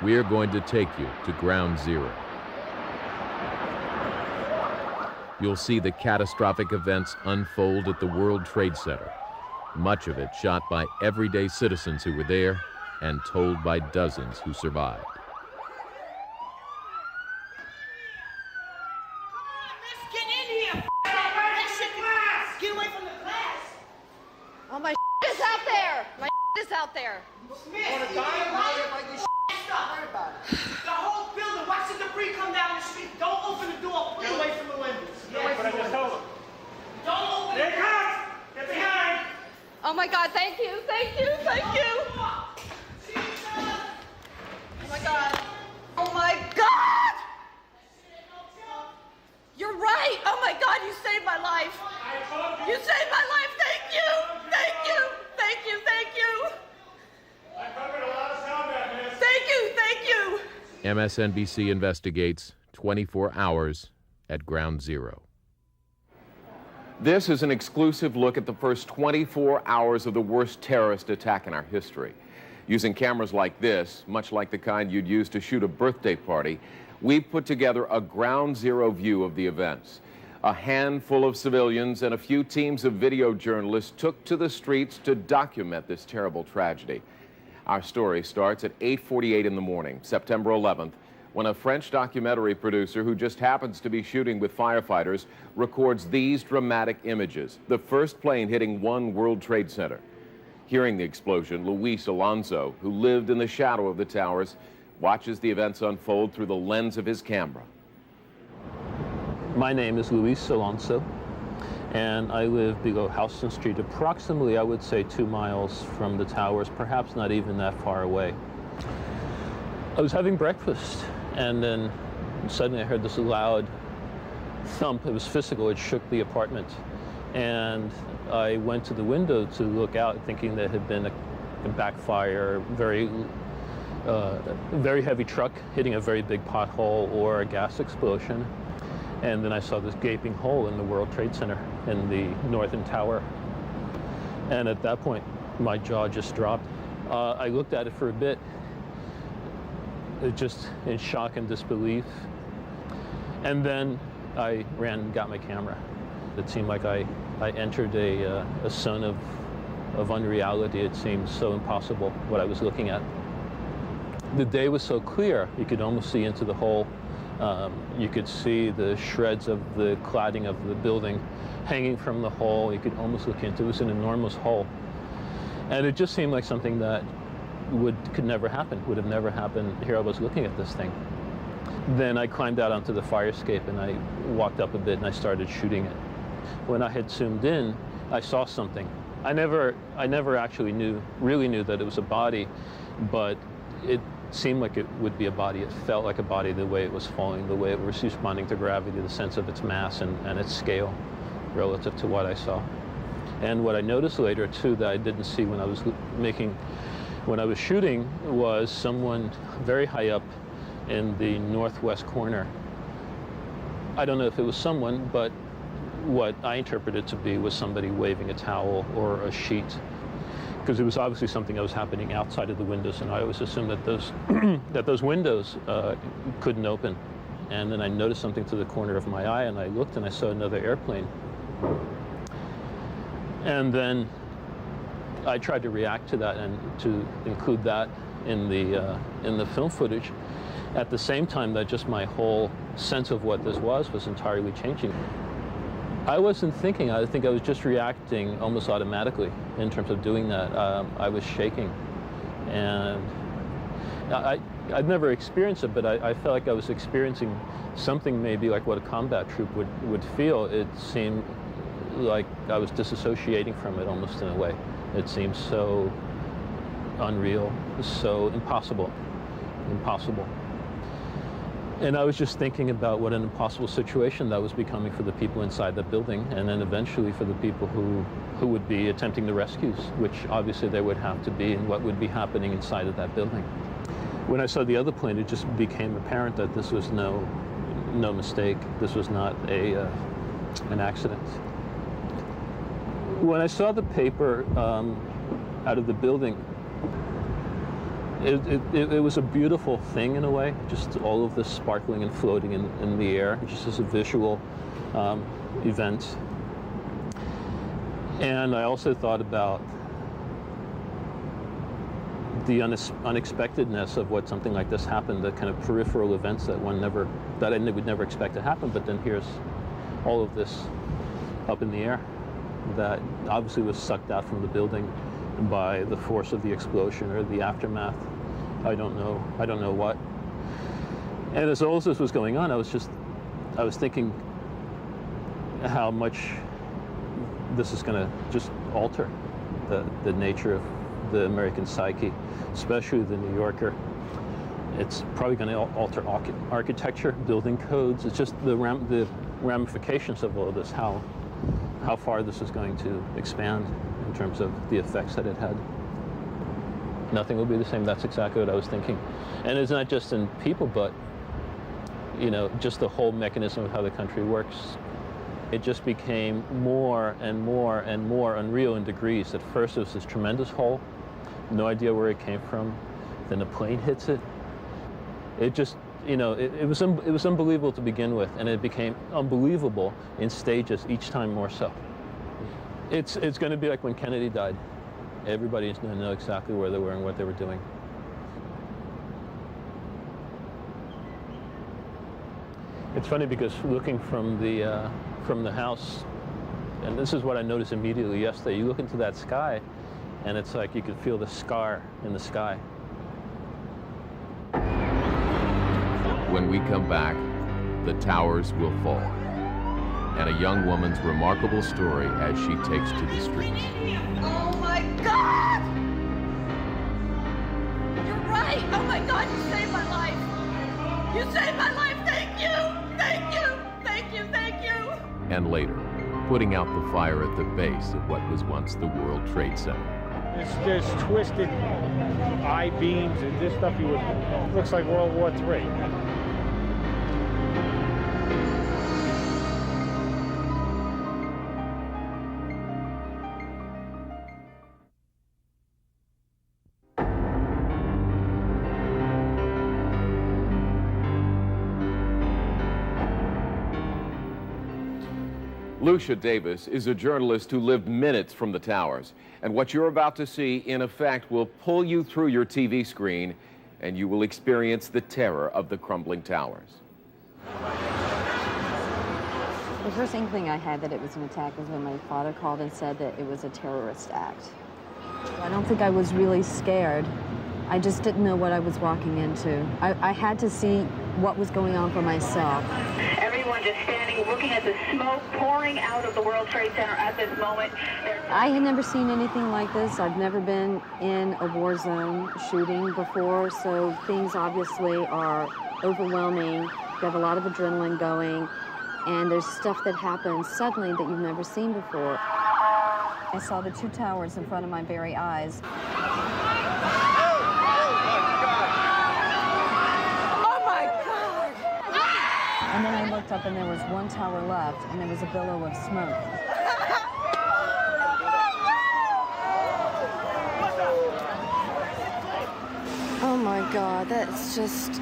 we're going to take you to ground zero. You'll see the catastrophic events unfold at the World Trade Center, much of it shot by everyday citizens who were there and told by dozens who survived. Get in here! Get away from the glass! Oh, my is out there! My is out there! Smith, the whole building, watch the debris come down the street. Don't open the door, get away from the windows. Get away from the windows. Don't open the door. Get behind! Oh my God, thank you, thank you, thank you! Oh my God! Oh my God! You're right! Oh my God, you saved my life! You saved my life! Thank you! Thank you! Thank you! Thank you! I covered a lot of sound back, miss. Thank you! Thank you! MSNBC Investigates, 24 hours at Ground Zero. This is an exclusive look at the first 24 hours of the worst terrorist attack in our history. Using cameras like this, much like the kind you'd use to shoot a birthday party, we've put together a ground zero view of the events. A handful of civilians and a few teams of video journalists took to the streets to document this terrible tragedy. Our story starts at 8:48 in the morning, September 11th, when a French documentary producer who just happens to be shooting with firefighters records these dramatic images. The first plane hitting One World Trade Center. Hearing the explosion, Luis Alonso, who lived in the shadow of the towers, watches the events unfold through the lens of his camera. My name is Luis Alonso, and I live below Houston Street, approximately, I would say, 2 miles from the towers, perhaps not even that far away. I was having breakfast, and then suddenly I heard this loud thump. It was physical. It shook the apartment. And I went to the window to look out, thinking there had been a backfire, very heavy truck hitting a very big pothole or a gas explosion. And then I saw this gaping hole in the World Trade Center in the northern tower. And at that point, my jaw just dropped. I looked at it for a bit, just in shock and disbelief. And then I ran and got my camera. It seemed like I entered a zone of unreality. It seemed so impossible what I was looking at. The day was so clear, you could almost see into the hole. You could see the shreds of the cladding of the building hanging from the hole. You could almost look into it. It was an enormous hole. And it just seemed like something that could never happen, would have never happened. Here I was looking at this thing. Then I climbed out onto the fire escape and I walked up a bit and I started shooting it. When I had zoomed in, I saw something. I never actually really knew that it was a body, but it seemed like it would be a body. It felt like a body, the way it was falling, the way it was responding to gravity, the sense of its mass and its scale relative to what I saw. And what I noticed later too that I didn't see when I was shooting was someone very high up in the northwest corner. I don't know if it was someone, but what I interpreted to be was somebody waving a towel or a sheet, because it was obviously something that was happening outside of the windows, and I always assumed that those that those windows couldn't open. And then I noticed something to the corner of my eye, and I looked and I saw another airplane. And then I tried to react to that and to include that in the film footage. At the same time that just my whole sense of what this was entirely changing. I wasn't thinking. I think I was just reacting almost automatically in terms of doing that. I was shaking, and I'd never experienced it, but I felt like I was experiencing something maybe like what a combat troop would feel. It seemed like I was disassociating from it almost in a way. It seemed so unreal, so impossible. And I was just thinking about what an impossible situation that was becoming for the people inside that building, and then eventually for the people who would be attempting the rescues, which obviously they would have to be, and what would be happening inside of that building. When I saw the other plane, it just became apparent that this was no mistake. This was not an accident. When I saw the paper out of the building, It was a beautiful thing in a way, just all of this sparkling and floating in the air, just as a visual event. And I also thought about the unexpectedness of what something like this happened, the kind of peripheral events that I would never expect to happen, but then here's all of this up in the air that obviously was sucked out from the building by the force of the explosion or the aftermath. I don't know what. And as all this was going on, I was thinking how much this is going to just alter the nature of the American psyche, especially the New Yorker. It's probably going to alter architecture, building codes. It's just the ramifications of all of this, how far this is going to expand in terms of the effects that it had. Nothing will be the same. That's exactly what I was thinking. And it's not just in people, but just the whole mechanism of how the country works. It just became more and more and more unreal in degrees. At first, it was this tremendous hole, no idea where it came from. Then a plane hits it. It just, it was unbelievable to begin with, and it became unbelievable in stages, each time more so. It's going to be like when Kennedy died. Everybody's going to know exactly where they were and what they were doing. It's funny because looking from the house, and this is what I noticed immediately yesterday, you look into that sky, and it's like you could feel the scar in the sky. When we come back, the towers will fall, and a young woman's remarkable story as she takes to the streets. Oh my God! You're right! Oh my God, you saved my life! You saved my life! Thank you! Thank you! Thank you! Thank you! And later, putting out the fire at the base of what was once the World Trade Center. There's twisted I-beams and this stuff looks like World War III. Lucia Davis is a journalist who lived minutes from the towers. And what you're about to see, in effect, will pull you through your TV screen, and you will experience the terror of the crumbling towers. The first inkling I had that it was an attack was when my father called and said that it was a terrorist act. I don't think I was really scared. I just didn't know what I was walking into. I had to see what was going on for myself. Everyone just standing, looking at the smoke pouring out of the World Trade Center at this moment. I had never seen anything like this. I've never been in a war zone shooting before, so things obviously are overwhelming. You have a lot of adrenaline going, and there's stuff that happens suddenly that you've never seen before. I saw the two towers in front of my very eyes. And then I looked up and there was one tower left and there was a billow of smoke. Oh my God, that's just...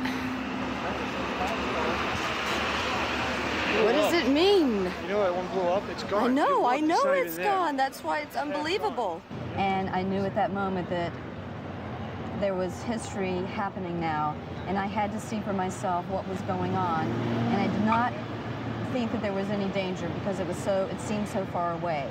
What does it mean? You know that one blew up? It's gone. I know it's gone. That's why it's unbelievable. And I knew at that moment that there was history happening now, and I had to see for myself what was going on. And I did not think that there was any danger because it seemed so far away.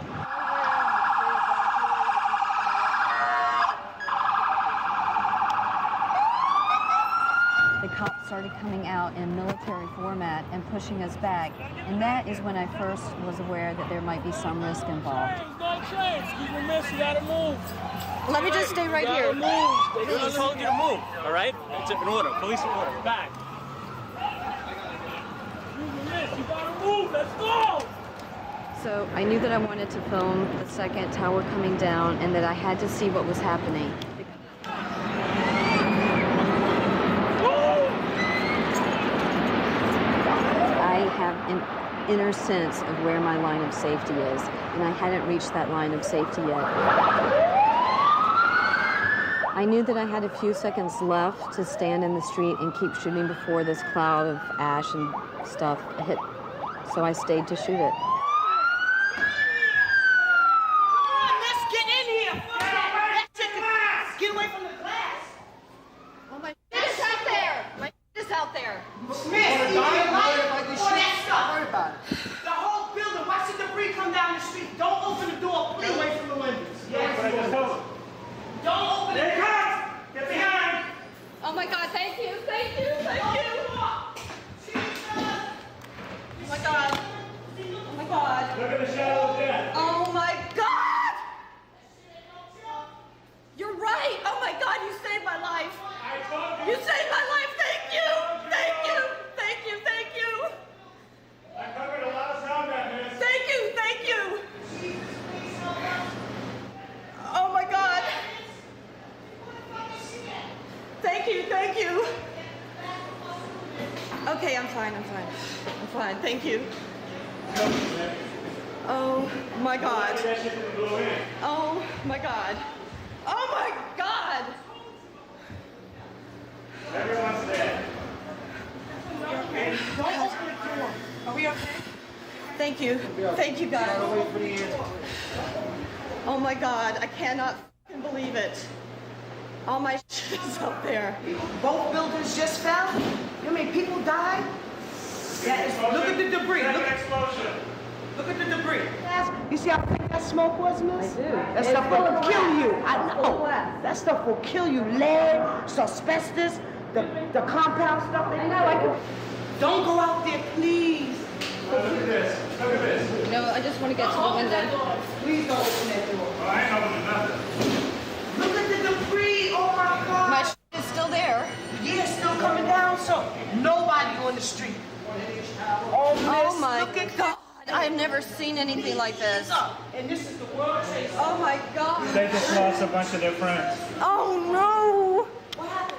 The cops started coming out in military format and pushing us back, and that is when I first was aware that there might be some risk involved. No chance. Keep a miss. You gotta move. Let me just stay right here. Move. I told you to move. All right? It's in order. Police in order. Back. You gotta move. Let's go. So I knew that I wanted to film the second tower coming down and that I had to see what was happening. I have an inner sense of where my line of safety is, and I hadn't reached that line of safety yet. I I knew that I had a few seconds left to stand in the street and keep shooting before this cloud of ash and stuff hit, so I stayed to shoot it. Okay, I'm fine. Thank you. Oh my God. Oh my God. Oh my God. Everyone's dead. Don't open the door. Are we okay? Thank you. Thank you, guys. Oh my God, I cannot fucking believe it. All my shit is up there. Both buildings just fell? You mean people died? Look at the debris. Look at the debris. You see how thick that smoke was, miss? I do. That stuff will kill you. I know. That stuff will kill you. Lead, asbestos, the compound stuff. I know. Don't go out there, please. Look at this. Look at this. No, I just want to get to the window. Please don't open that door. Oh, I ain't opening nothing. Look at the debris. Oh my God. My shit is still there. Yeah, it's still coming down, so nobody on the street. Oh my God. I have never seen anything like this. And this is the World Trade Center. Oh my God. They just lost a bunch of their friends. Oh no. What happened?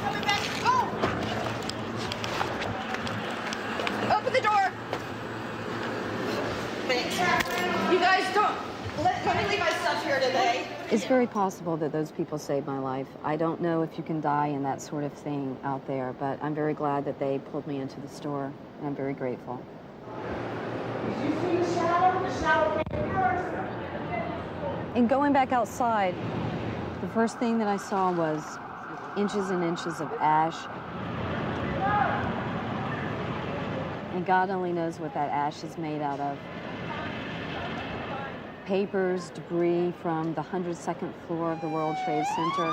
Coming back. Oh. Open the door. Thanks. You guys don't. Let me leave my stuff here today. It's very possible that those people saved my life. I don't know if you can die in that sort of thing out there, but I'm very glad that they pulled me into the store, and I'm very grateful. Did you see the shadow? The shadow came first. And going back outside, the first thing that I saw was inches and inches of ash. And God only knows what that ash is made out of. Papers, debris from the 102nd floor of the World Trade Center.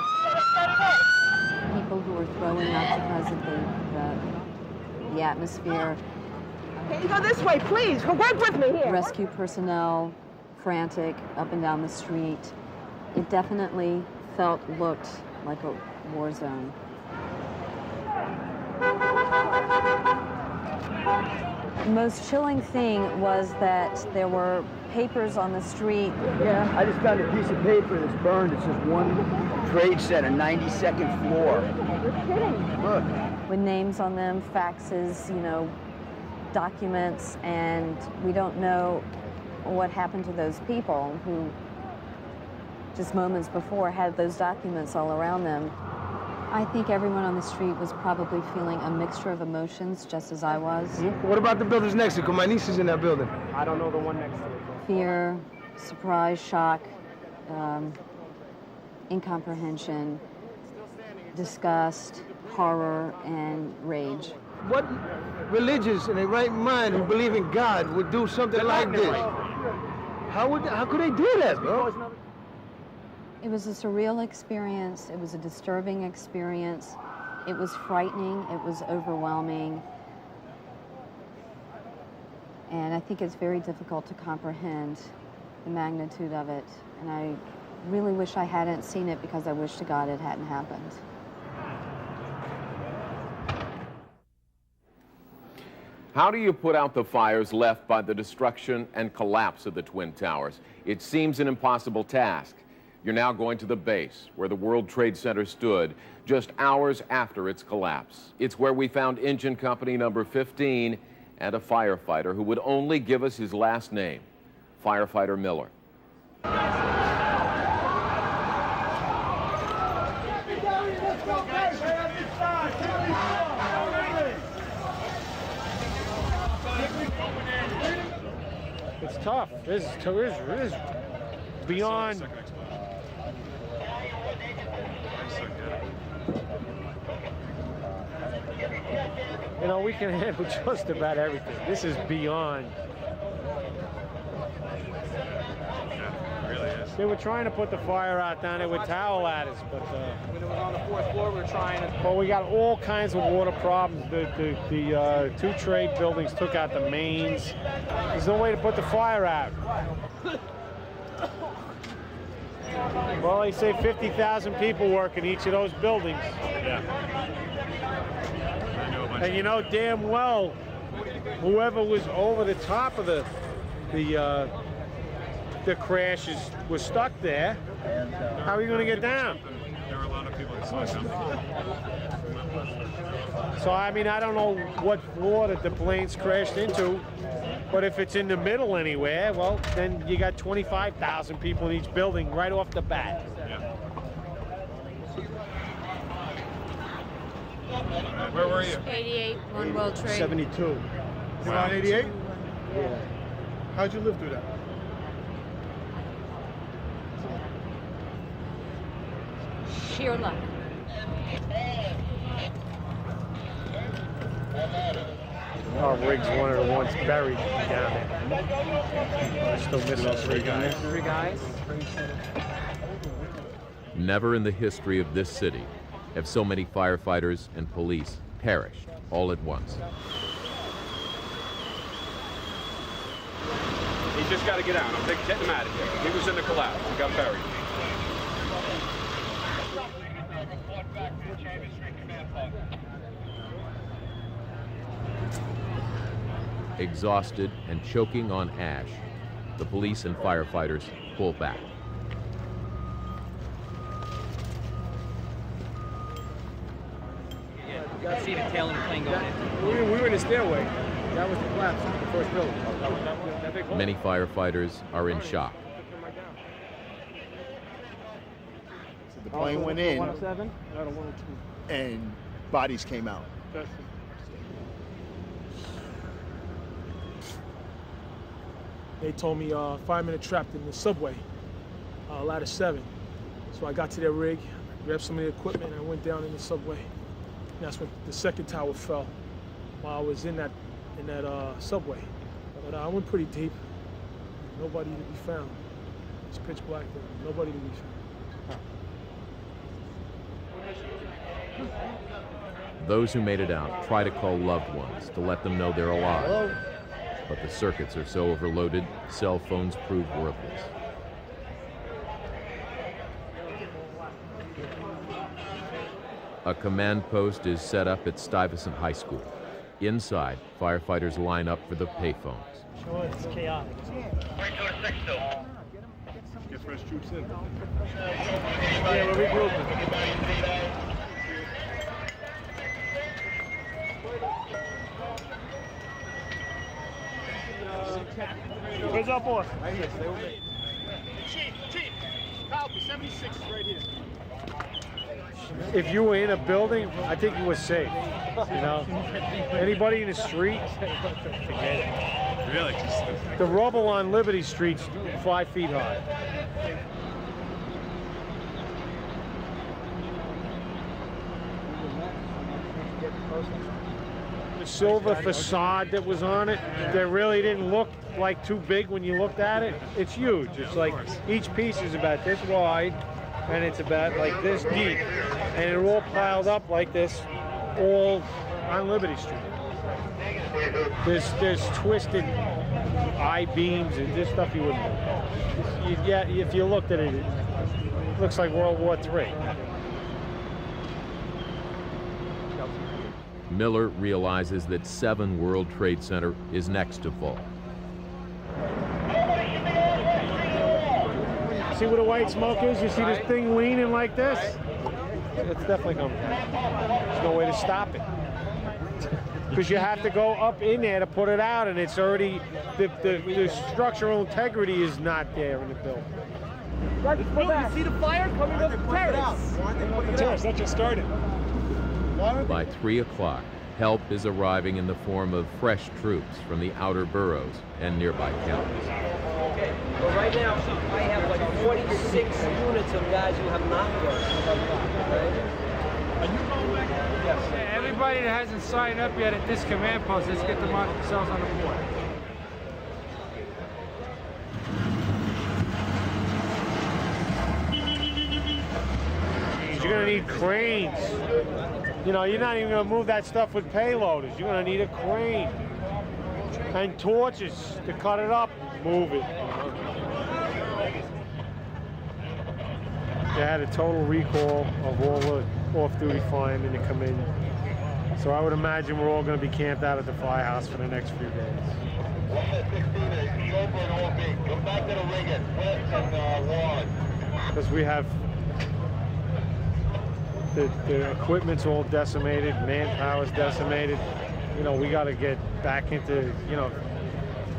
People who were throwing up because of the atmosphere. Can you go this way, please? Work with me here. Rescue personnel, frantic, up and down the street. It definitely looked like a war zone. The most chilling thing was that there were papers on the street. Yeah, I just found a piece of paper that's burned. It says One Trade Center, 92nd floor. You're kidding. Look. With names on them, faxes, documents, and we don't know what happened to those people who just moments before had those documents all around them. I think everyone on the street was probably feeling a mixture of emotions, just as I was. What about the buildings next to it? 'Cause my niece is in that building. I don't know the one next to it. Fear, surprise, shock, incomprehension, disgust, horror, and rage. What religious in their right mind who believe in God would do something like this? How could they do that, bro? It was a surreal experience. It was a disturbing experience. It was frightening. It was overwhelming. And I think it's very difficult to comprehend the magnitude of it. And I really wish I hadn't seen it because I wish to God it hadn't happened. How do you put out the fires left by the destruction and collapse of the Twin Towers? It seems an impossible task. You're now going to the base where the World Trade Center stood just hours after its collapse. It's where we found engine company number 15 and a firefighter who would only give us his last name, Firefighter Miller. It's tough. This is beyond. You know, we can handle just about everything. This is beyond. Yeah, it really is. They were trying to put the fire out down there with towel ladders, but when it was on the 4th floor, we were trying to. well, we got all kinds of water problems. The 2 trade buildings took out the mains. There's no way to put the fire out. Well, they say 50,000 people work in each of those buildings. Yeah. And you know damn well, whoever was over the top of the crashes was stuck there. How are you going to get down? There were a lot of people that saw something. So I mean, I don't know what floor that the planes crashed into, but if it's in the middle anywhere, well, then you got 25,000 people in each building right off the bat. Yeah. Where were you? 88, One World Trade. 72. You're on 88? Yeah. How'd you live through that? Sheer luck. Our rig's one of the ones buried down there. Still missing 3 guys. 3 guys? Never in the history of this city have so many firefighters and police perished all at once. He just got to get out. I'm getting him out of here. He was in the collapse. He got buried. Exhausted and choking on ash, the police and firefighters pull back. Yeah, you got to see the tail of the plane going in. We were in the stairway. That was the collapse of the first building. That big hole. Many firefighters are in shock. The plane went in 107? and bodies came out. They told me firemen are trapped in the subway, ladder 7. So I got to their rig, grabbed some of the equipment, and I went down in the subway. And that's when the second tower fell while I was in that subway. But I went pretty deep. Nobody to be found. It's pitch black there. Nobody to be found. Those who made it out try to call loved ones to let them know they're alive. Hello? But the circuits are so overloaded, cell phones prove worthless. A command post is set up at Stuyvesant High School. Inside, firefighters line up for the payphones. Sure, it's chaotic. Get fresh troops in. Yeah, we're regrouping. Where's our boss? Right here, stay with me. Chief, copy, 76 right here. If you were in a building, I think you were safe. You know, anybody in the street, forget it. Really? The rubble on Liberty Street's 5 feet high. The silver facade that was on it, that really didn't look like too big when you looked at it. It's huge. It's like each piece is about this wide, and it's about like this deep, and it all piled up like this, all on Liberty Street. There's twisted I-beams and this stuff you wouldn't. Yeah, if you looked at it, it looks like World War III. Miller realizes that 7 World Trade Center is next to fall. See where the white smoke is? You see this thing leaning like this? It's definitely coming. There's no way to stop it. because you have to go up in there to put it out, and it's already, the structural integrity is not there in the building. Right, you see the fire coming up the terrace. The terrace, that just started. By 3 o'clock, help is arriving in the form of fresh troops from the outer boroughs and nearby counties. Okay, well right now I have like 46 units of guys who have not worked. Are you going back? Yes. Yeah, everybody that hasn't signed up yet at this command post, let's get themselves on the board. You're gonna need cranes. You know, you're not even gonna move that stuff with payloaders. You're gonna need a crane and torches to cut it up, move it. They had a total recall of all the off-duty firemen to come in. So I would imagine we're all gonna be camped out at the firehouse for the next few days. Because we have the equipment's all decimated, manpower's decimated. You know, we got to get back into, you know,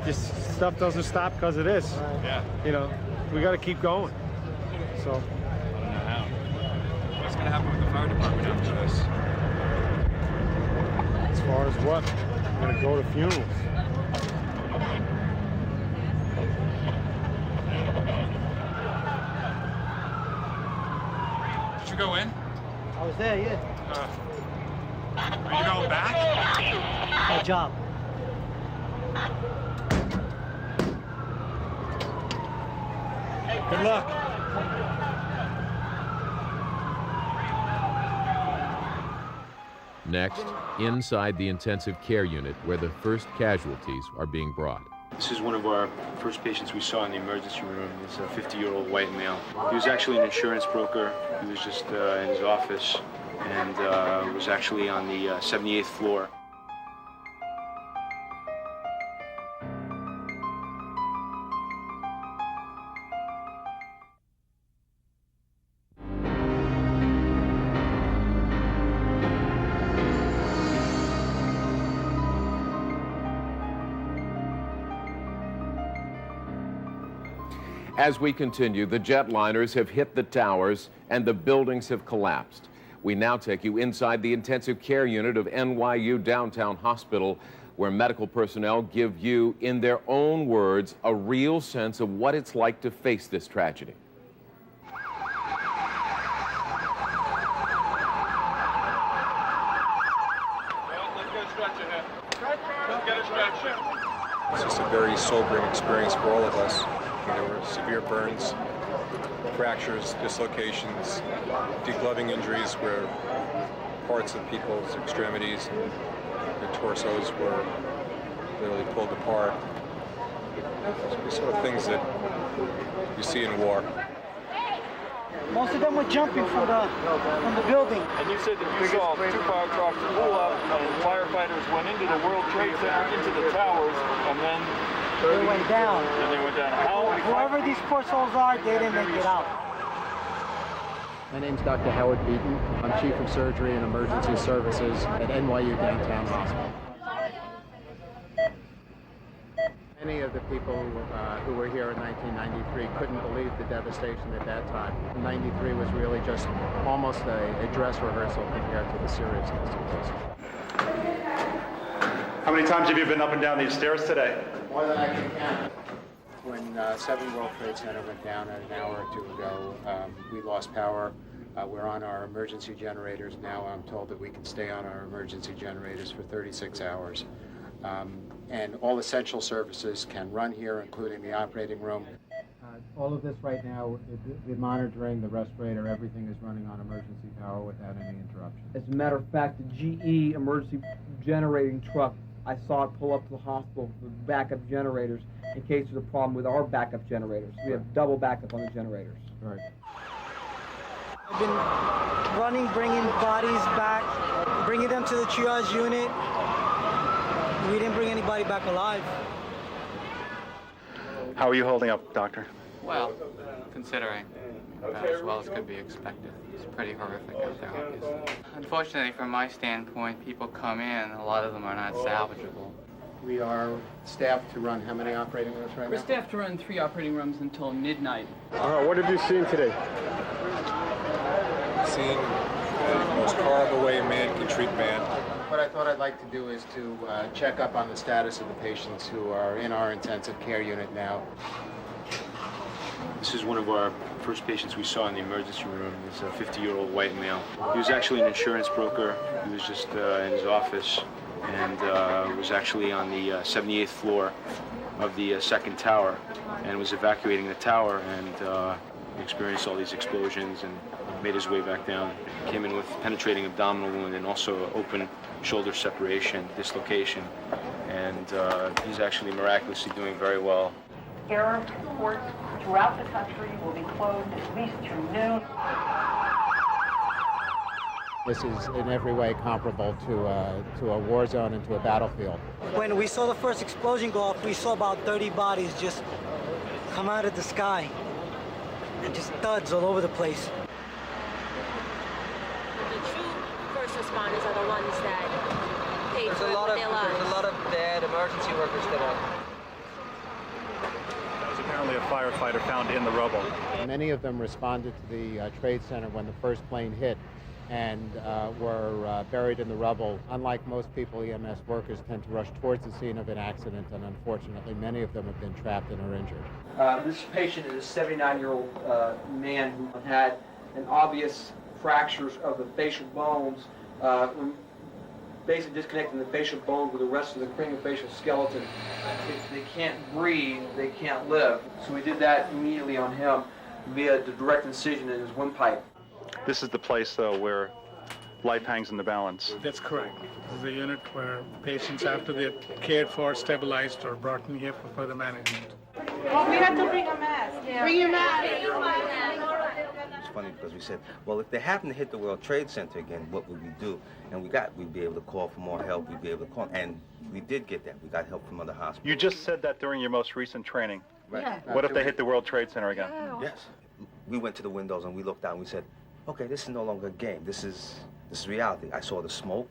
this stuff doesn't stop because of this. Yeah. You know, we got to keep going. So. I don't know how. What's going to happen with the fire department after this? As far as what? I'm going to go to funerals. Did you go in? I was there, yeah. Are you going back? My job. Good luck. Next, inside the intensive care unit where the first casualties are being brought. This is one of our first patients we saw in the emergency room. He's a 50-year-old white male. He was actually an insurance broker. He was just in his office and was actually on the 78th floor. As we continue, the jetliners have hit the towers and the buildings have collapsed. We now take you inside the intensive care unit of NYU Downtown Hospital, where medical personnel give you, in their own words, a real sense of what it's like to face this tragedy. It's just a very sobering experience for all of us. There were severe burns, fractures, dislocations, degloving injuries where parts of people's extremities and their torsos were literally pulled apart. These sort of things that you see in war. Most of them were jumping from the building. And you said that you saw 2 fire trucks pull up and firefighters went into the World Trade Center, into the towers, and then they went down. Then they went down. Whoever these poor souls are, they didn't make it out. My name's Dr. Howard Beaton. I'm Chief of Surgery and Emergency Services at NYU Downtown Hospital. Many of the people who were here in 1993 couldn't believe the devastation at that time. 93 was really just almost a dress rehearsal compared to the seriousness of this. How many times have you been up and down these stairs today? More than I can count. When 7 World Trade Center went down an hour or 2 ago, we lost power. We're on our emergency generators now. I'm told that we can stay on our emergency generators for 36 hours. And all essential services can run here, including the operating room. All of this right now, the monitoring, the respirator, everything is running on emergency power without any interruption. As a matter of fact, the GE emergency generating truck, I saw it pull up to the hospital with backup generators in case there's a problem with our backup generators. We have double backup on the generators. Right. I've been running, bringing bodies back, bringing them to the triage unit. We didn't bring anybody back alive. How are you holding up, doctor? Well, considering about as well as could be expected. It's pretty horrific out there, obviously. Unfortunately, from my standpoint, people come in, a lot of them are not salvageable. We are staffed to run how many operating rooms right now? We're staffed to run 3 operating rooms until midnight. What have you seen today? Seen the most horrible way man can treat man. What I thought I'd like to do is to check up on the status of the patients who are in our intensive care unit now. This is one of our first patients we saw in the emergency room. He's a 50-year-old white male. He was actually an insurance broker. He was just in his office and was actually on the 78th floor of the second tower and was evacuating the tower and experienced all these explosions and made his way back down. Came in with penetrating abdominal wound and also open shoulder separation, dislocation. And he's actually miraculously doing very well. Airports throughout the country will be closed at least through noon. This is in every way comparable to a war zone and to a battlefield. When we saw the first explosion go off, we saw about 30 bodies just come out of the sky and just thuds all over the place. The true first responders are the ones that paid for it with their lives. There's a lot of bad emergency workers that are. There was apparently a firefighter found in the rubble. Many of them responded to the Trade Center when the first plane hit and were buried in the rubble. Unlike most people, EMS workers tend to rush towards the scene of an accident, and unfortunately many of them have been trapped and are injured. This patient is a 79-year-old man who had an obvious fractures of the facial bones, basically disconnecting the facial bones with the rest of the craniofacial skeleton. If they can't breathe, they can't live. So we did that immediately on him via the direct incision in his windpipe. This is the place, though, where life hangs in the balance. That's correct. This is a unit where patients, after they're cared for, stabilized, are brought in here for further management. We have to bring a mask. Yeah. Bring your mask. It's funny because we said, well, if they happen to hit the World Trade Center again, what would we do? And we'd be able to call for more help. We'd be able to call, and we did get that. We got help from other hospitals. You just said that during your most recent training. Right. Yeah. What if they hit the World Trade Center again? Yes. We went to the windows and we looked out and we said, okay, this is no longer a game. This is reality. I saw the smoke.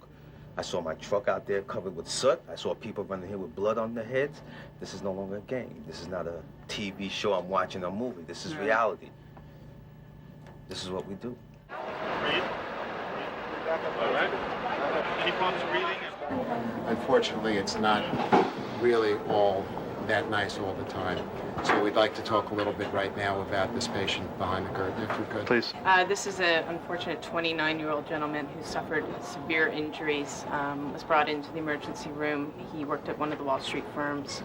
I saw my truck out there covered with soot. I saw people running here with blood on their heads. This is no longer a game. This is not a TV show I'm watching, a movie. This is reality. This is what we do. Breathe. Back up, all right? Keep on breathing. Unfortunately, it's not really all that nice all the time. So we'd like to talk a little bit right now about this patient behind the curtain, if we could. Please. This is an unfortunate 29-year-old gentleman who suffered severe injuries, was brought into the emergency room. He worked at one of the Wall Street firms,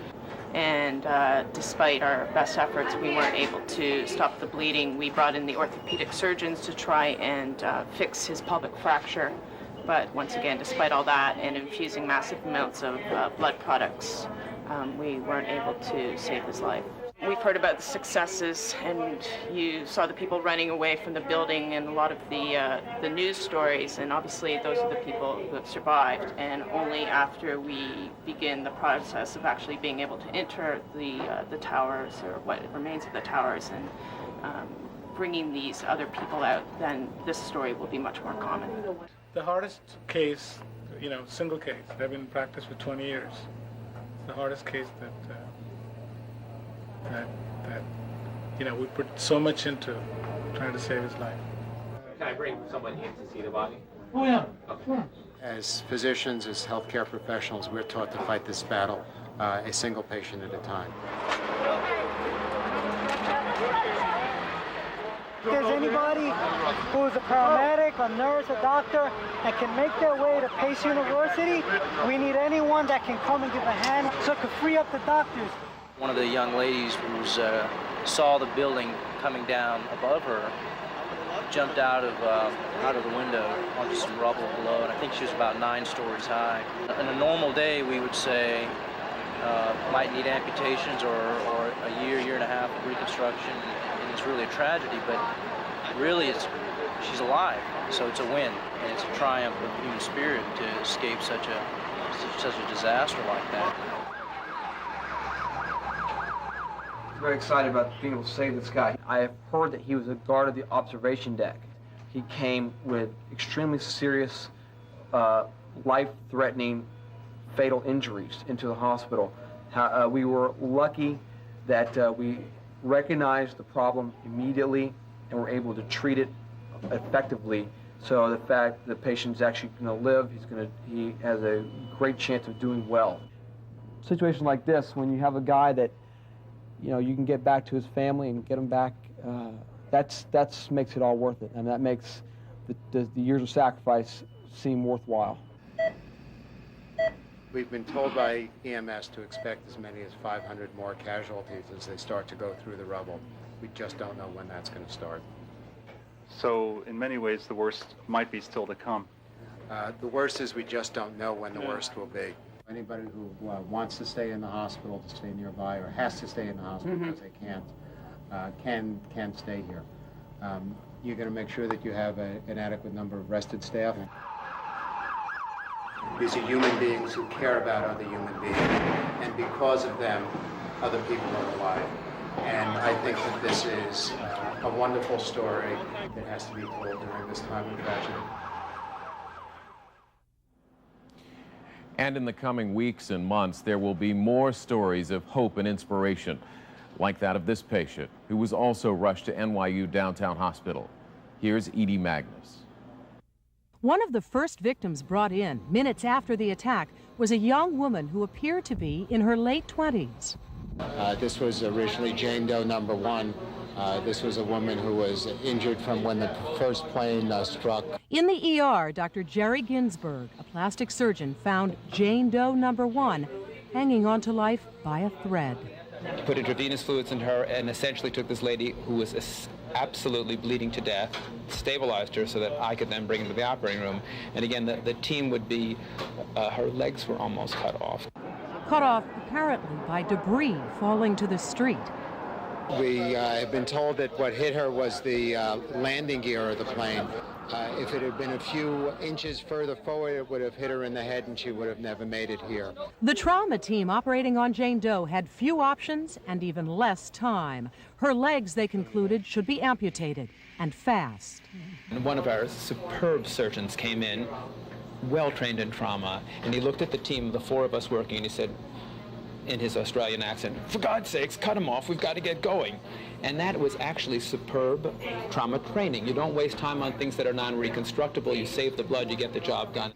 and despite our best efforts, we weren't able to stop the bleeding. We brought in the orthopedic surgeons to try and fix his pelvic fracture. But once again, despite all that and infusing massive amounts of blood products, we weren't able to save his life. We've heard about the successes, and you saw the people running away from the building and a lot of the news stories, and obviously those are the people who have survived. And only after we begin the process of actually being able to enter the towers, or what remains of the towers, and bringing these other people out, then this story will be much more common. The hardest case, single case, I've been in practice for 20 years. The hardest case that we put so much into trying to save his life. Can I bring someone in to see the body? Oh yeah. Okay. As physicians, as healthcare professionals, we're taught to fight this battle a single patient at a time. If there's anybody who's a paramedic, a nurse, a doctor, that can make their way to Pace University, we need anyone that can come and give a hand so it could free up the doctors. One of the young ladies who saw the building coming down above her jumped out of the window onto some rubble below, and I think she was about 9 stories high. In a normal day, we would say might need amputations or a year and a half of reconstruction, and it's really a tragedy, but really she's alive, so it's a win, and it's a triumph of human spirit to escape such a disaster like that. very excited about being able to save this guy. I have heard that he was a guard of the observation deck. He came with extremely serious, life-threatening, fatal injuries into the hospital. We were lucky that we recognized the problem immediately and were able to treat it effectively. So the fact the patient's actually going to live, he has a great chance of doing well. Situation like this, when you have a guy that, you know, you can get back to his family and get him back, that's makes it all worth it. I mean, that makes the years of sacrifice seem worthwhile. We've been told by EMS to expect as many as 500 more casualties as they start to go through the rubble. We just don't know when that's going to start. So, in many ways, the worst might be still to come. The worst is we just don't know when the worst will be. Anybody who wants to stay in the hospital, to stay nearby, or has to stay in the hospital because they can't, can stay here. You're going to make sure that you have an adequate number of rested staff. These are human beings who care about other human beings, and because of them, other people are alive. And I think that this is a wonderful story that has to be told during this time of tragedy. And in the coming weeks and months, there will be more stories of hope and inspiration, like that of this patient, who was also rushed to NYU Downtown Hospital. Here's Edie Magnus. One of the first victims brought in minutes after the attack was a young woman who appeared to be in her late 20s. This was originally Jane Doe number 1. This was a woman who was injured from when the first plane struck. In the ER, Dr. Jerry Ginsburg, a plastic surgeon, found Jane Doe number 1 hanging on to life by a thread. Put intravenous fluids in her and essentially took this lady who was absolutely bleeding to death, stabilized her so that I could then bring her to the operating room. And again, the team would be, her legs were almost cut off. Cut off apparently by debris falling to the street. We have been told that what hit her was the landing gear of the plane. If it had been a few inches further forward, it would have hit her in the head and she would have never made it here. The trauma team operating on Jane Doe had few options and even less time. Her legs, they concluded, should be amputated, and fast. And one of our superb surgeons came in, well-trained in trauma, and he looked at the team, the 4 of us working, and he said, in his Australian accent, "For God's sakes, cut him off, we've got to get going." And that was actually superb trauma training. You don't waste time on things that are non-reconstructible. You save the blood, you get the job done.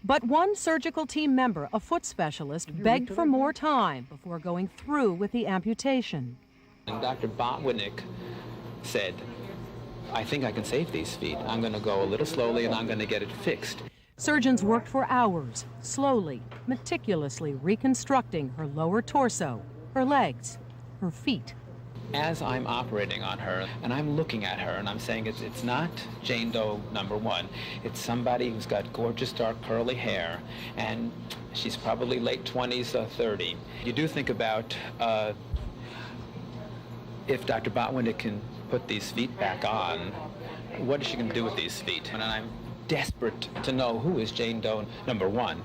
But one surgical team member, a foot specialist, begged for more time before going through with the amputation. And Dr. Botwinick said, "I think I can save these feet. I'm going to go a little slowly and I'm going to get it fixed." Surgeons worked for hours, slowly, meticulously reconstructing her lower torso, her legs, her feet. As I'm operating on her, and I'm looking at her, and I'm saying it's not Jane Doe number 1. It's somebody who's got gorgeous dark curly hair, and she's probably late 20s or 30. You do think about if Dr. Botwinick can put these feet back on, what is she going to do with these feet? And I'm desperate to know who is Jane Doe number 1.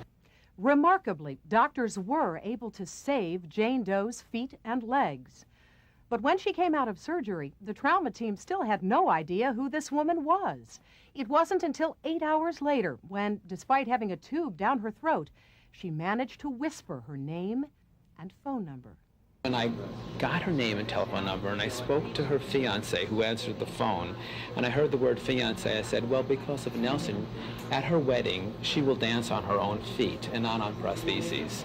Remarkably, doctors were able to save Jane Doe's feet and legs. But when she came out of surgery, the trauma team still had no idea who this woman was. It wasn't until 8 hours later when, despite having a tube down her throat, she managed to whisper her name and phone number. And I got her name and telephone number, and I spoke to her fiancé, who answered the phone, and I heard the word fiancé. I said, well, because of Nelson, at her wedding, she will dance on her own feet and not on prostheses.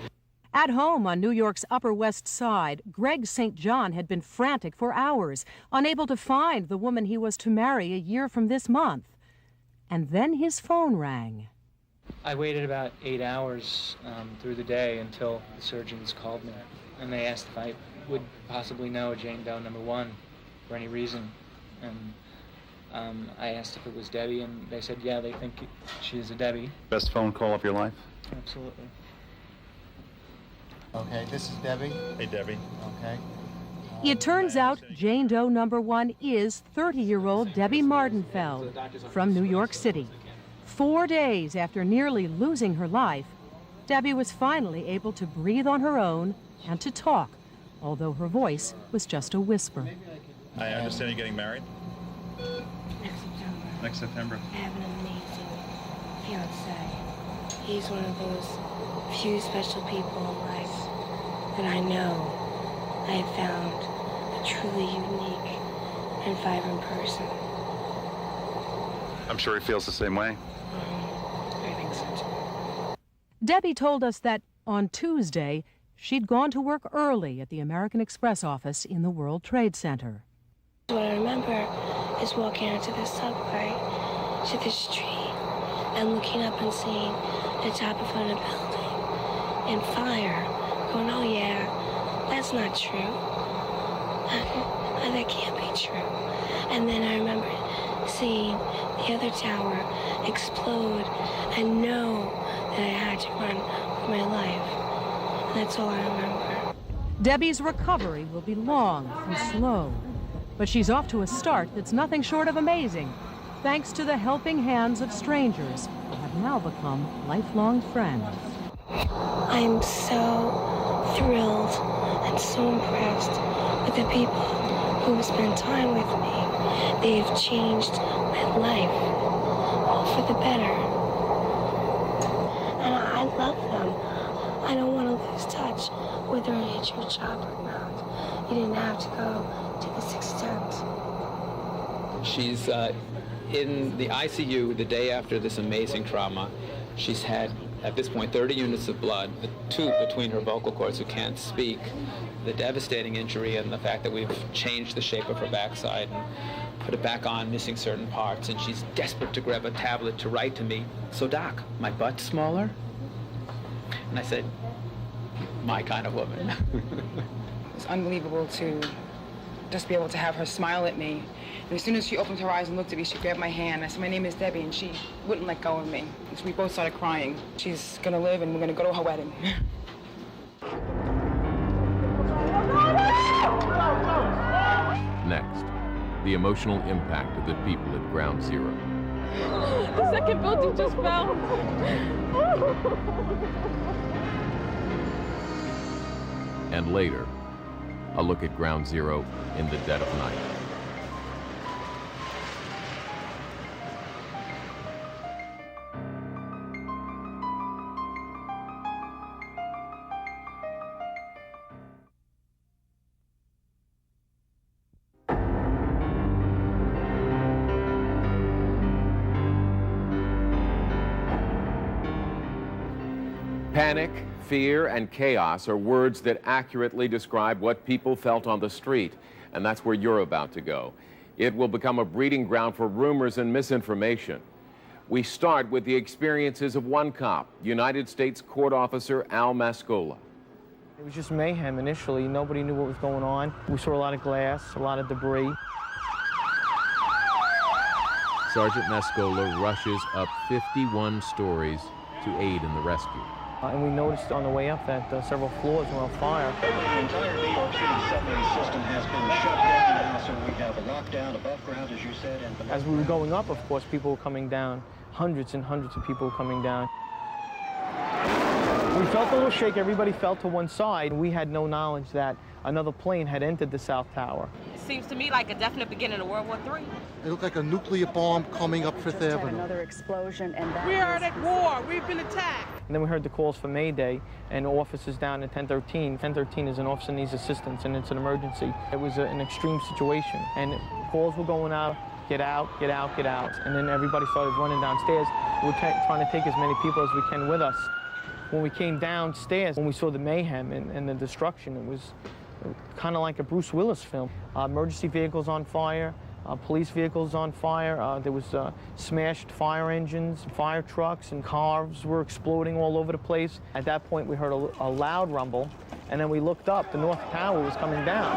At home on New York's Upper West Side, Greg St. John had been frantic for hours, unable to find the woman he was to marry a year from this month. And then his phone rang. I waited about 8 hours through the day until the surgeons called me, and they asked if I would possibly know Jane Doe number 1 for any reason. And I asked if it was Debbie, and they said, yeah, they think she is a Debbie. Best phone call of your life? Absolutely. Okay, this is Debbie. Hey, Debbie. Okay. It turns out Jane Doe number 1 is 30-year-old Debbie Martinfeld from New York City. 4 days after nearly losing her life, Debbie was finally able to breathe on her own and to talk although her voice was just a whisper. I understand you're getting married? Next September. Next September. I have an amazing fiancé. He's one of those few special people in life that I know I have found a truly unique and vibrant person. I'm sure he feels the same way. I think so too. Debbie told us that on Tuesday, she'd gone to work early at the American Express office in the World Trade Center. What I remember is walking onto the subway to the street and looking up and seeing the top of a building and fire, going, oh yeah, that's not true. That can't be true. And then I remember seeing the other tower explode and know that I had to run for my life. That's all I remember. Debbie's recovery will be long and slow, but she's off to a start that's nothing short of amazing, thanks to the helping hands of strangers who have now become lifelong friends. I'm so thrilled and so impressed with the people who have spent time with me. They've changed my life, all for the better. And I love them. I don't want to lose touch, whether it hit your job or not. You didn't have to go to this extent. She's in the ICU the day after this amazing trauma. She's had, at this point, 30 units of blood, the tube between her vocal cords who can't speak, the devastating injury, and the fact that we've changed the shape of her backside and put it back on, missing certain parts, and she's desperate to grab a tablet to write to me. So, Doc, my butt's smaller? And I said, my kind of woman. It's unbelievable to just be able to have her smile at me. And as soon as she opened her eyes and looked at me, she grabbed my hand. I said, my name is Debbie, and she wouldn't let go of me. So we both started crying. She's gonna live, and we're gonna go to her wedding. Next, the emotional impact of the people at Ground Zero. The second building just fell. And later, a look at Ground Zero in the dead of night. Panic, fear, and chaos are words that accurately describe what people felt on the street, and that's where you're about to go. It will become a breeding ground for rumors and misinformation. We start with the experiences of one cop, United States Court Officer Al Mascola. It was just mayhem initially. Nobody knew what was going on. We saw a lot of glass, a lot of debris. Sergeant Mascola rushes up 51 stories to aid in the rescue. And we noticed on the way up that several floors were on fire. The entire New York City subway system has been shut down now, so we have a lockdown above ground, as you said. And as we were going up, of course, people were coming down. Hundreds and hundreds of people were coming down. We felt a little shake. Everybody fell to one side. We had no knowledge that another plane had entered the South Tower. It seems to me like a definite beginning of World War III. It looked like a nuclear bomb coming up Fifth Avenue. Another explosion, and that we are at war. We've been attacked. And then we heard the calls for Mayday, and officers down at 1013. 1013 is an officer needs assistance, and it's an emergency. It was an extreme situation, and calls were going out, get out, get out, get out. And then everybody started running downstairs. We were trying to take as many people as we can with us. When we came downstairs, when we saw the mayhem and the destruction, it was kind of like a Bruce Willis film. Emergency vehicles on fire, police vehicles on fire. There was smashed fire engines, fire trucks, and cars were exploding all over the place. At that point, we heard a loud rumble, and then we looked up. The North Tower was coming down.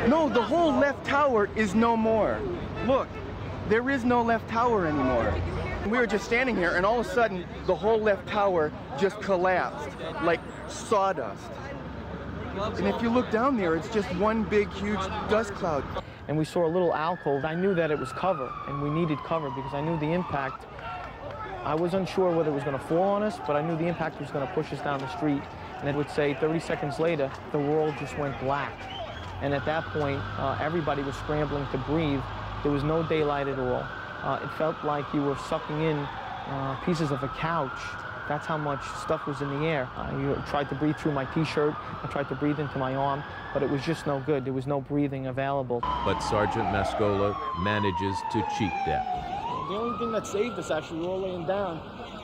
No, the whole left tower is no more. Look. There is no left tower anymore. We were just standing here, and all of a sudden, the whole left tower just collapsed, like sawdust. And if you look down there, it's just one big, huge dust cloud. And we saw a little alcove. I knew that it was cover, and we needed cover because I knew the impact I was unsure whether it was going to fall on us, but I knew the impact was going to push us down the street. And it would say 30 seconds later, the world just went black. And at that point, everybody was scrambling to breathe. There was no daylight at all. It felt like you were sucking in pieces of a couch. That's how much stuff was in the air. I tried to breathe through my T-shirt. I tried to breathe into my arm, but it was just no good. There was no breathing available. But Sergeant Mascola manages to cheat death. The only thing that saved us, actually, we were all laying down.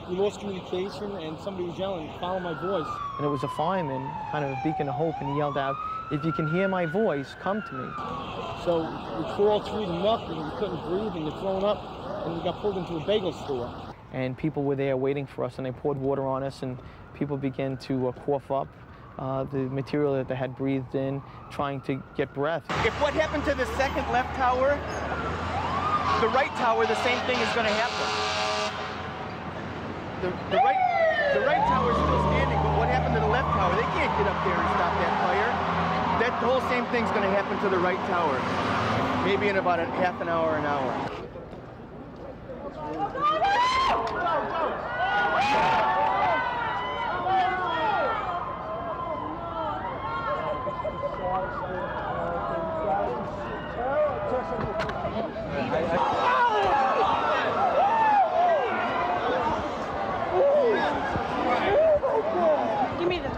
We lost communication, and somebody was yelling, "Follow my voice." And it was a fireman, kind of a beacon of hope, and he yelled out, "If you can hear my voice, come to me." So we crawled through the muck, and we couldn't breathe, and we're thrown up, and we got pulled into a bagel store. And people were there waiting for us, and they poured water on us, and people began to cough up the material that they had breathed in, trying to get breath. If what happened to the second left tower, the right tower, the same thing is going to happen. The right tower is still standing, but what happened to the left tower? They can't get up there and stop that fire. That whole same thing's going to happen to the right tower, maybe in about half an hour, an hour. Give me the...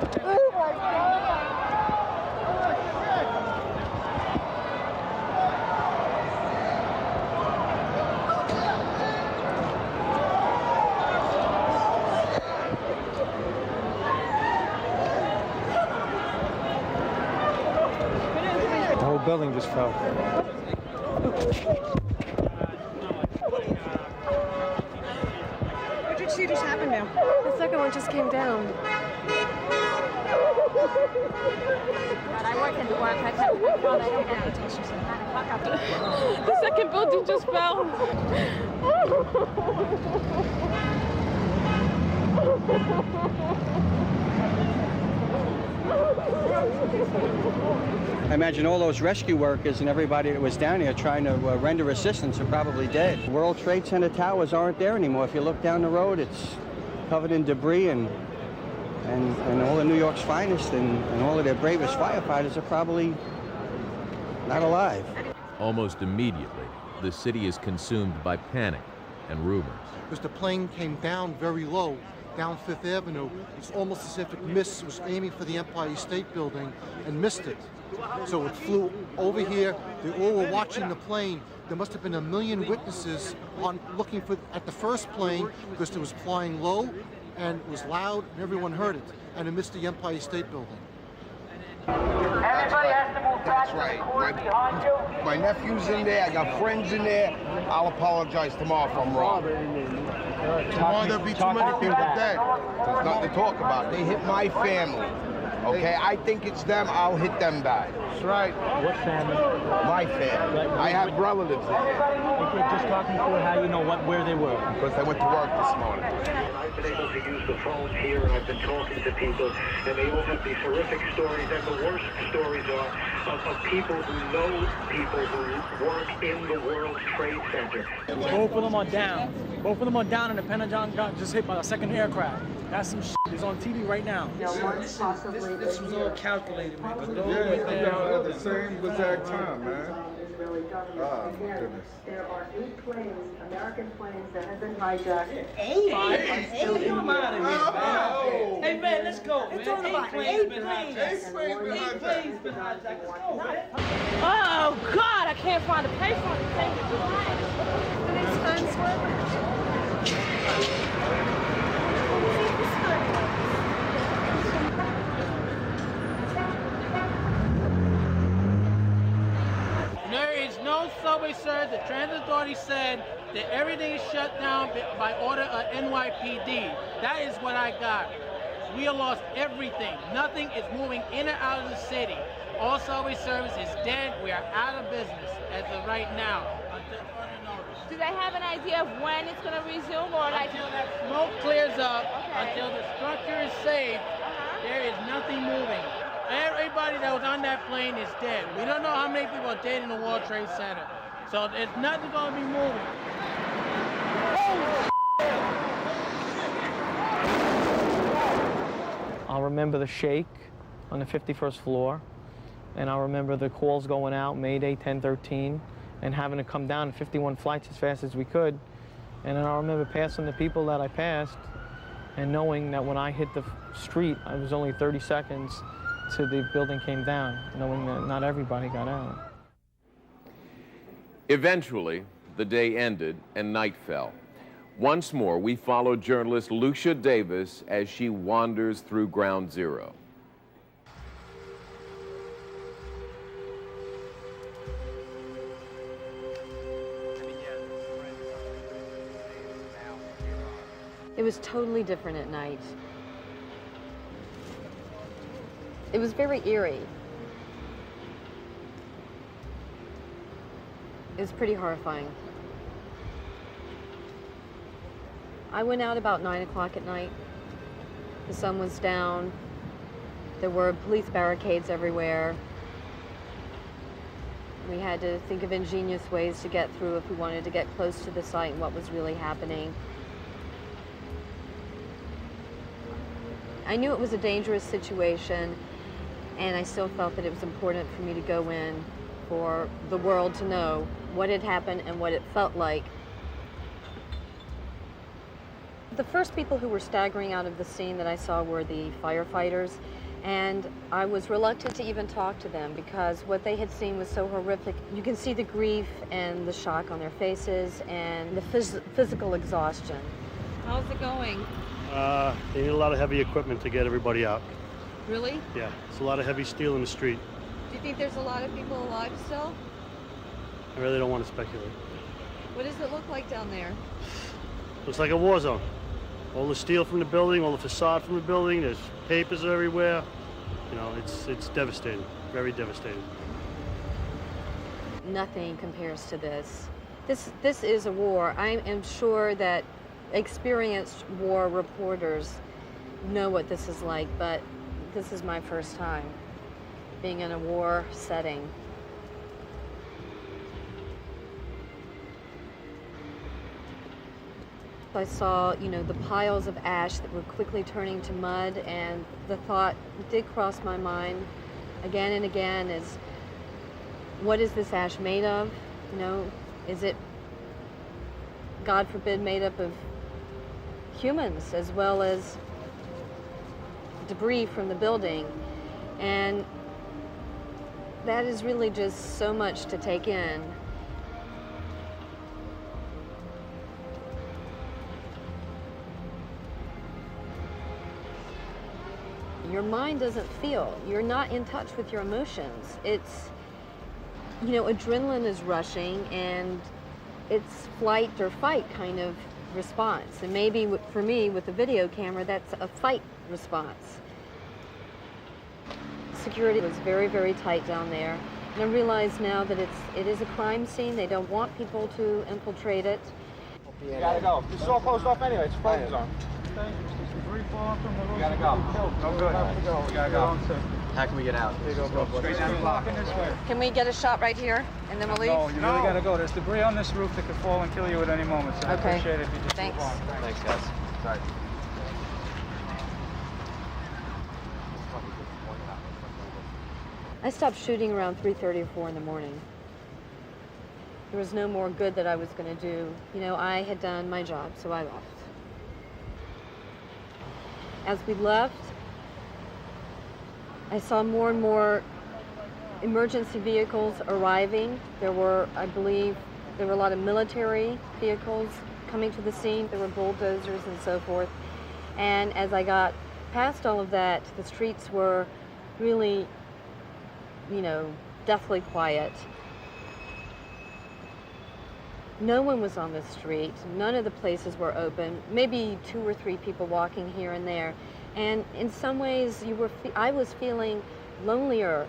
The whole building just fell. What did you see just happen now? The second one just came down. But I work in the work. I can't call that over. The second building just fell. I imagine all those rescue workers and everybody that was down here trying to render assistance are probably dead. World Trade Center towers aren't there anymore. If you look down the road, it's covered in debris, and all of New York's finest and all of their bravest firefighters are probably not alive. Almost immediately, the city is consumed by panic and rumors. Because the plane came down very low, down Fifth Avenue. It's almost as if it missed. It was aiming for the Empire State Building and missed it. So it flew over here. They all were watching the plane. There must have been 1 million witnesses on looking at the first plane because it was flying low and it was loud and everyone heard it. And it missed the Empire State Building. Everybody has to move back to the court behind you. My nephew's in there. I got friends in there. I'll apologize tomorrow if I'm wrong. Tomorrow there'll be too many people dead. There's nothing to talk about. They hit my family. Okay, I think it's them. I'll hit them back. That's right. What family? My family. I have relatives in there. Okay, just talking through how you know where they were. Because they went to work this morning. I've been able to use the phone here, and I've been talking to people, and they all have these horrific stories, and the worst stories are of people who know people who work in the World Trade Center. Both of them are down. Both of them are down, and the Pentagon got just hit by a second aircraft. That's some shit. It's on TV right now. This was all calculated, man. But those were there at the same exact time, man. Oh, my goodness. There are 8 planes, American planes, that have been hijacked. 8? Come out of here, man. Hey, man, let's go, man. It's all about 8 planes. 8 planes been hijacked. Let's go, man. Oh, God, I can't find a payphone to take it to the next Times Square. There is no subway service. The transit authority said that everything is shut down by order of NYPD. That is what I got. We have lost everything. Nothing is moving in or out of the city. All subway service is dead. We are out of business as of right now. Do they have an idea of when it's going to resume, or like until that smoke clears up, until the structure is safe, there is nothing moving. Everybody that was on that plane is dead. We don't know how many people are dead in the World Trade Center. So there's nothing going to be moving. I'll remember the shake on the 51st floor, and I'll remember the calls going out, Mayday 1013, and having to come down 51 flights as fast as we could. And then I'll remember passing the people that I passed and knowing that when I hit the street, it was only 30 seconds till the building came down, knowing that not everybody got out. Eventually, the day ended and night fell. Once more, we follow journalist Lucia Davis as she wanders through Ground Zero. It was totally different at night. It was very eerie. It was pretty horrifying. I went out about 9 o'clock at night. The sun was down. There were police barricades everywhere. We had to think of ingenious ways to get through if we wanted to get close to the site and what was really happening. I knew it was a dangerous situation, and I still felt that it was important for me to go in for the world to know what had happened and what it felt like. The first people who were staggering out of the scene that I saw were the firefighters, and I was reluctant to even talk to them because what they had seen was so horrific. You can see the grief and the shock on their faces and the physical exhaustion. How's it going? They need a lot of heavy equipment to get everybody out. Really? Yeah, it's a lot of heavy steel in the street. Do you think there's a lot of people alive still? I really don't want to speculate. What does it look like down there? Looks like a war zone. All the steel from the building, all the facade from the building, there's papers everywhere. You know, it's devastating, very devastating. Nothing compares to this. This is a war. I am sure that experienced war reporters know what this is like, but this is my first time being in a war setting. I saw, the piles of ash that were quickly turning to mud, and the thought did cross my mind again and again is, what is this ash made of? Is it, God forbid, made up of humans as well as debris from the building? And that is really just so much to take in. Your mind doesn't feel. You're not in touch with your emotions. It's, adrenaline is rushing, and it's flight or fight kind of response. And maybe for me, with the video camera, that's a fight response. Security was very, very tight down there. And I realize now that it is a crime scene. They don't want people to infiltrate it. You gotta go. It's all closed off anyway. It's a frozen zone. You gotta go. No good. You gotta go. How can we get out? Straight down the block. Can we get a shot right here, and then we'll leave? No, you really gotta go. There's debris on this roof that could fall and kill you at any moment, so I appreciate it if you just Thanks. move on. Thanks, guys. Sorry. I stopped shooting around 3:30 or 4 in the morning. There was no more good that I was going to do. I had done my job, so I left. As we left, I saw more and more emergency vehicles arriving. I believe there were a lot of military vehicles coming to the scene. There were bulldozers and so forth. And as I got past all of that, the streets were really, deathly quiet. No one was on the street. None of the places were open. Maybe 2 or 3 people walking here and there. And in some ways, I was feeling lonelier.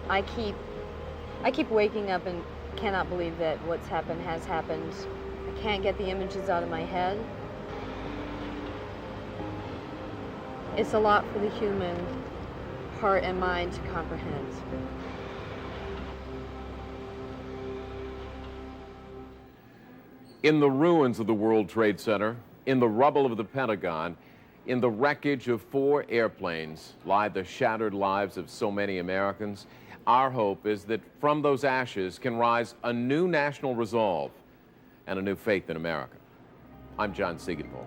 I keep waking up and cannot believe that what's happened has happened. I can't get the images out of my head. It's a lot for the human heart and mind to comprehend. In the ruins of the World Trade Center, in the rubble of the Pentagon, In the wreckage of 4 airplanes lie the shattered lives of so many Americans. Our hope is that from those ashes can rise a new national resolve and a new faith in America. I'm John Siegenwald.